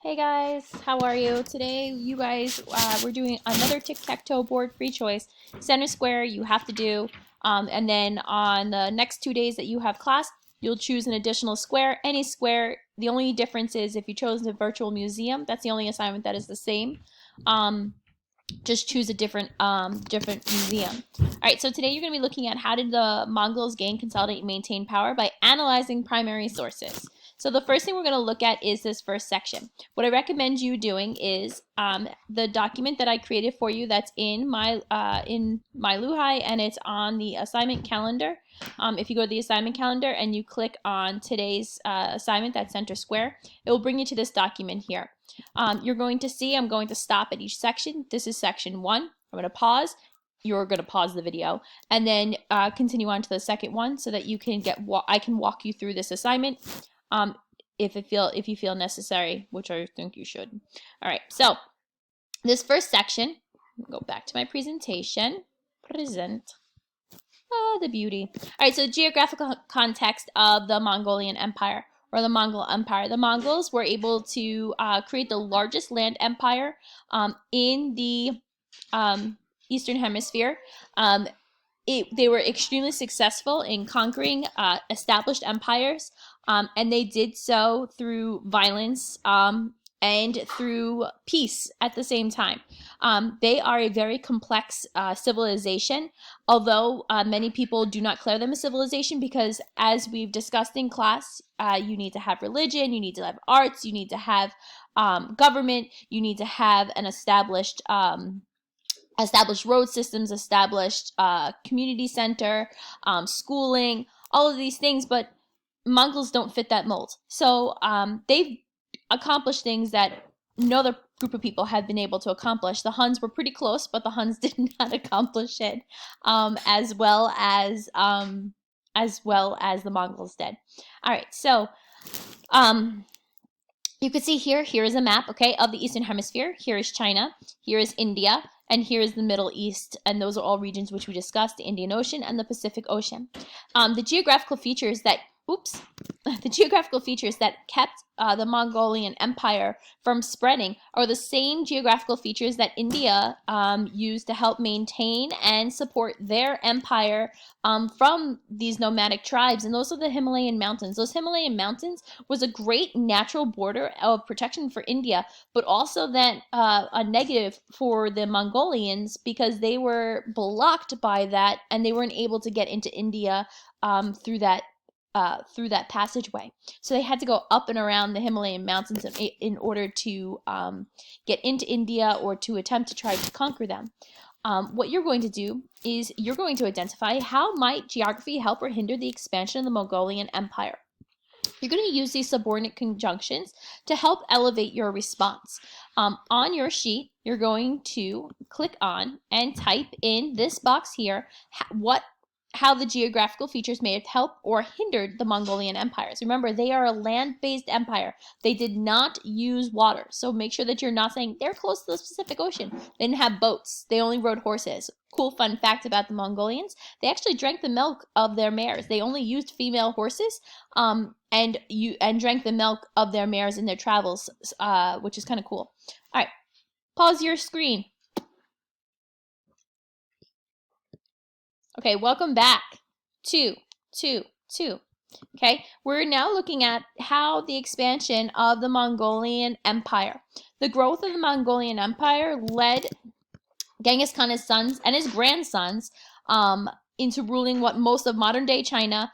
Hey guys, how are you? Today, you guys, we're doing another tic-tac-toe board free choice. Center square, you have to do. And then on the next 2 days that you have class, you'll choose an additional square. Any square, the only difference is if you chose the virtual museum, that's the only assignment that is the same. Just choose a different museum. All right, so today you're going to be looking at how did the Mongols gain, consolidate, and maintain power by analyzing primary sources. So the first thing we're going to look at is this first section. What I recommend you doing is the document that I created for you that's in my Luhai, and it's on the assignment calendar. If you go to the assignment calendar and you click on today's assignment, that's center square, it will bring you to this document here. You're going to see I'm going to stop at each section. This is section 1. I'm going to pause. You're going to pause the video and then continue on to the second one so that you can I can walk you through this assignment if you feel necessary, which I think you should. All right, so this first section, go back to my presentation. Present. Oh, the beauty. All right, so geographical context of the Mongolian Empire or the Mongol Empire. The Mongols were able to create the largest land empire in the Eastern Hemisphere. They were extremely successful in conquering established empires, and they did so through violence and through peace at the same time. They are a very complex civilization, although many people do not declare them a civilization because, as we've discussed in class, you need to have religion, you need to have arts, you need to have government, you need to have an established road systems, established community center, schooling, all of these things, but Mongols don't fit that mold. So they've accomplished things that no other group of people have been able to accomplish. The Huns were pretty close, but the Huns did not accomplish it as well as the Mongols did. All right, so you can see here is a map, okay, of the Eastern Hemisphere. Here is China, here is India, and here is the Middle East, and those are all regions which we discussed, the Indian Ocean and the Pacific Ocean. The geographical features that kept the Mongolian Empire from spreading are the same geographical features that India used to help maintain and support their empire from these nomadic tribes, and those are the Himalayan mountains. Those Himalayan mountains was a great natural border of protection for India, but also then a negative for the Mongolians because they were blocked by that and they weren't able to get into India through that passageway. So they had to go up and around the Himalayan mountains in order to get into India or to attempt to try to conquer them. What you're going to do is you're going to identify how might geography help or hinder the expansion of the Mongolian Empire. You're going to use these subordinate conjunctions to help elevate your response. On your sheet, you're going to click on and type in this box here how the geographical features may have helped or hindered the Mongolian empires. Remember, they are a land-based empire. They did not use water. So make sure that you're not saying they're close to the Pacific Ocean. They didn't have boats. They only rode horses. Cool fun fact about the Mongolians, they actually drank the milk of their mares. They only used female horses and drank the milk of their mares in their travels, which is kind of cool. All right, pause your screen. Okay, welcome back. Two. Okay, we're now looking at how the expansion of the Mongolian Empire. The growth of the Mongolian Empire led Genghis Khan, his sons, and his grandsons into ruling what most of modern-day China,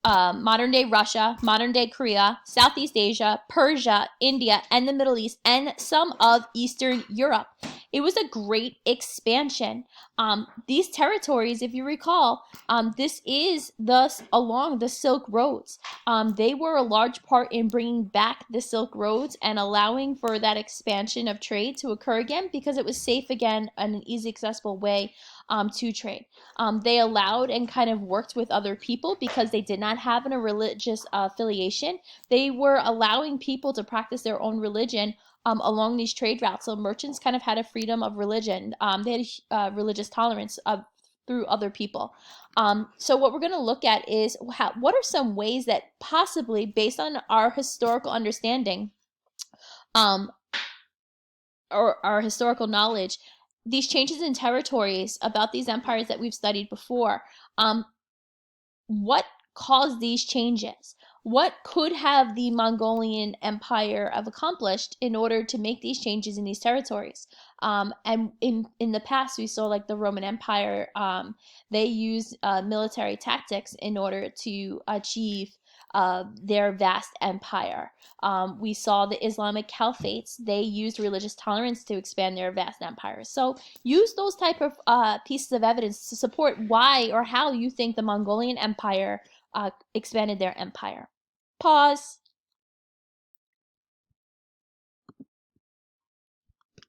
modern-day Russia, modern-day Korea, Southeast Asia, Persia, India, and the Middle East, and some of Eastern Europe. It was a great expansion. These territories, if you recall, this is thus along the Silk Roads. They were a large part in bringing back the Silk Roads and allowing for that expansion of trade to occur again because it was safe again and an easy, accessible way to trade. They allowed and kind of worked with other people because they did not have a religious affiliation. They were allowing people to practice their own religion along these trade routes. So merchants kind of had a freedom of religion. They had religious tolerance through other people. So what we're going to look at is what are some ways that possibly, based on our historical understanding um, or our historical knowledge, these changes in territories about these empires that we've studied before, what caused these changes? What could have the Mongolian Empire have accomplished in order to make these changes in these territories? And in the past, we saw like the Roman Empire, they used military tactics in order to achieve their vast empire. We saw the Islamic caliphates, they used religious tolerance to expand their vast empires. So use those type of pieces of evidence to support why or how you think the Mongolian Empire expanded their empire. Pause.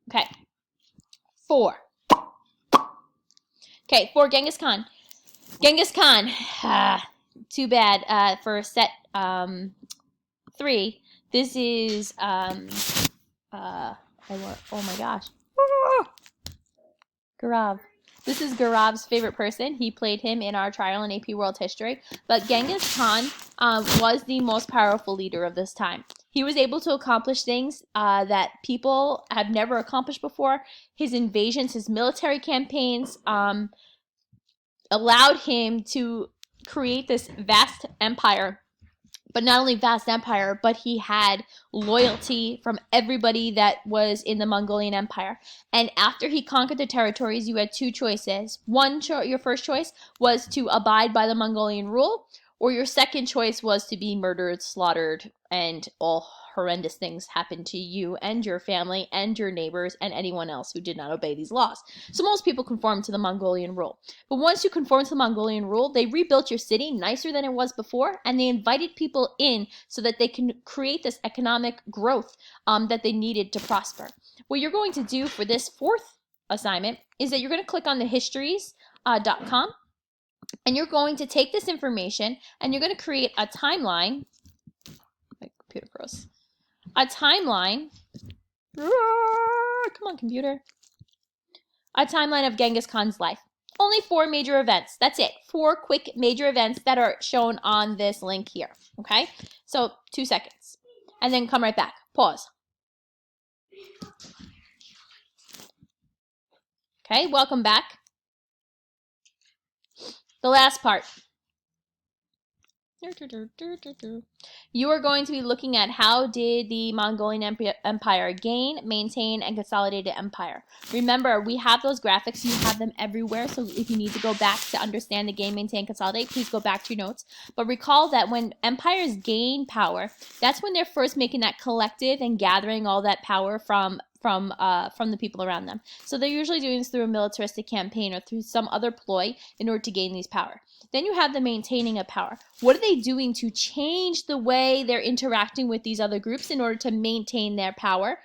Okay. 4. Okay, 4, Genghis Khan. Genghis Khan. Too bad for set 3. This is oh my gosh. Gaurav. This is Gaurav's favorite person. He played him in our trial in AP World History. But Genghis Khan was the most powerful leader of this time. He was able to accomplish things that people have never accomplished before. His invasions, his military campaigns allowed him to create this vast empire. But not only vast empire, but he had loyalty from everybody that was in the Mongolian Empire. And after he conquered the territories, you had 2 choices. Your first choice was to abide by the Mongolian rule, or your second choice was to be murdered, slaughtered, and all horrendous things happened to you and your family and your neighbors and anyone else who did not obey these laws. So most people conformed to the Mongolian rule. But once you conformed to the Mongolian rule, they rebuilt your city nicer than it was before, and they invited people in so that they can create this economic growth that they needed to prosper. What you're going to do for this 4th assignment is that you're going to click on the histories.com, and you're going to take this information and you're going to create a timeline. My computer froze. A timeline. Come on, computer. A timeline of Genghis Khan's life. Only 4 major events. That's it. 4 quick major events that are shown on this link here. Okay? So 2 seconds. And then come right back. Pause. Okay, welcome back. The last part. You are going to be looking at how did the Mongolian Empire gain, maintain, and consolidate an empire. Remember, we have those graphics. You have them everywhere. So if you need to go back to understand the gain, maintain, consolidate, please go back to your notes. But recall that when empires gain power, that's when they're first making that collective and gathering all that power from the people around them. So they're usually doing this through a militaristic campaign or through some other ploy in order to gain these power. Then you have the maintaining of power. What are they doing to change the way they're interacting with these other groups in order to maintain their power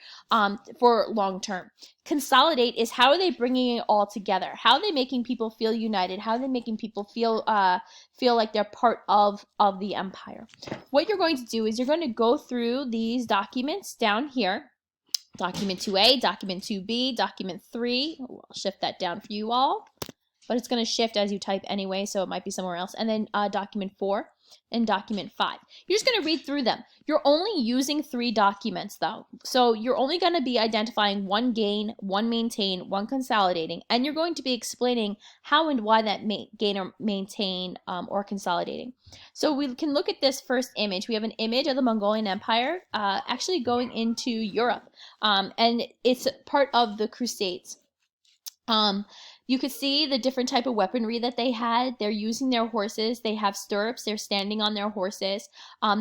for long term? Consolidate is how are they bringing it all together? How are they making people feel united? How are they making people feel like they're part of the empire? What you're going to do is you're going to go through these documents down here. Document 2A, document 2B, document 3. I'll shift that down for you all. But it's going to shift as you type anyway, so it might be somewhere else. And then document 4 and document 5. You're just going to read through them. You're only using 3 documents, though. So you're only going to be identifying 1 gain, 1 maintain, 1 consolidating, and you're going to be explaining how and why that gain or maintain or consolidating. So we can look at this first image. We have an image of the Mongolian Empire actually going into Europe, and it's part of the Crusades. You could see the different type of weaponry that they had. They're using their horses. They have stirrups. They're standing on their horses.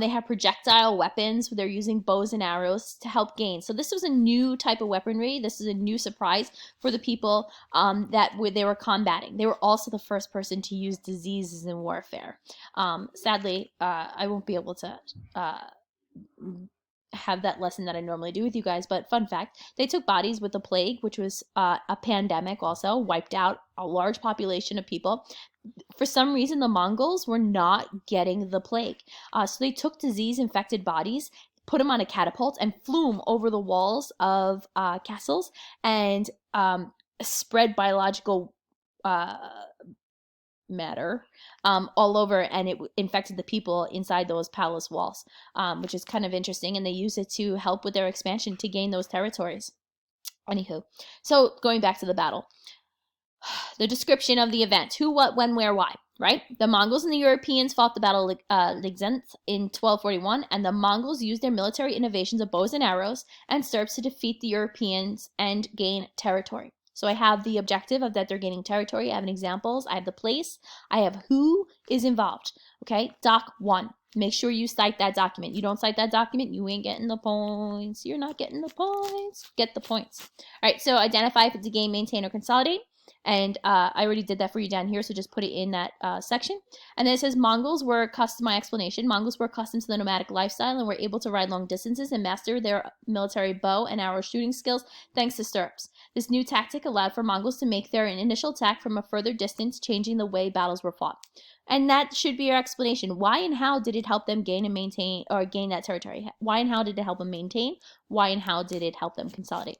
They have projectile weapons. They're using bows and arrows to help gain. So this was a new type of weaponry. This is a new surprise for the people that they were combating. They were also the first person to use diseases in warfare. Sadly, I won't be able to have that lesson that I normally do with you guys, but fun fact, they took bodies with the plague, which was a pandemic also, wiped out a large population of people. For some reason, the Mongols were not getting the plague. So they took disease-infected bodies, put them on a catapult, and flew them over the walls of castles and spread biological matter all over, and it infected the people inside those palace walls, which is kind of interesting. And they use it to help with their expansion to gain those territories. Anywho, so going back to the battle, the description of the event: who, what, when, where, why. Right? The Mongols and the Europeans fought the Battle of Ligzhensk in 1241, and the Mongols used their military innovations of bows and arrows and stirrups to defeat the Europeans and gain territory. So I have the objective of that they're gaining territory. I have examples. I have the place. I have who is involved. Okay, Doc 1. Make sure you cite that document. You don't cite that document, you ain't getting the points. You're not getting the points. Get the points. All right, so identify if it's a gain, maintain, or consolidate. And I already did that for you down here, so just put it in that section. And then it says Mongols were accustomed, my explanation, Mongols were accustomed to the nomadic lifestyle and were able to ride long distances and master their military bow and arrow shooting skills thanks to stirrups. This new tactic allowed for Mongols to make their initial attack from a further distance, changing the way battles were fought. And that should be your explanation. Why and how did it help them gain and maintain, or gain that territory? Why and how did it help them maintain? Why and how did it help them consolidate?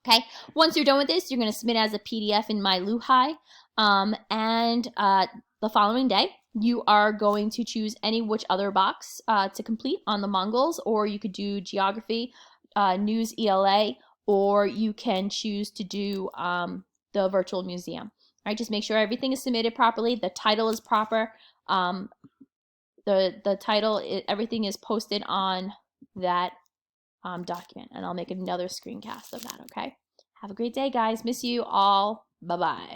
Okay, once you're done with this, you're going to submit it as a PDF in my Luhai. The following day, you are going to choose any which other box to complete on the Mongols, or you could do geography, news, ELA, or you can choose to do the virtual museum. All right, just make sure everything is submitted properly. The title is proper. The title, everything is posted on that document, and I'll make another screencast of that. Okay, have a great day, guys. Miss you all. Bye bye.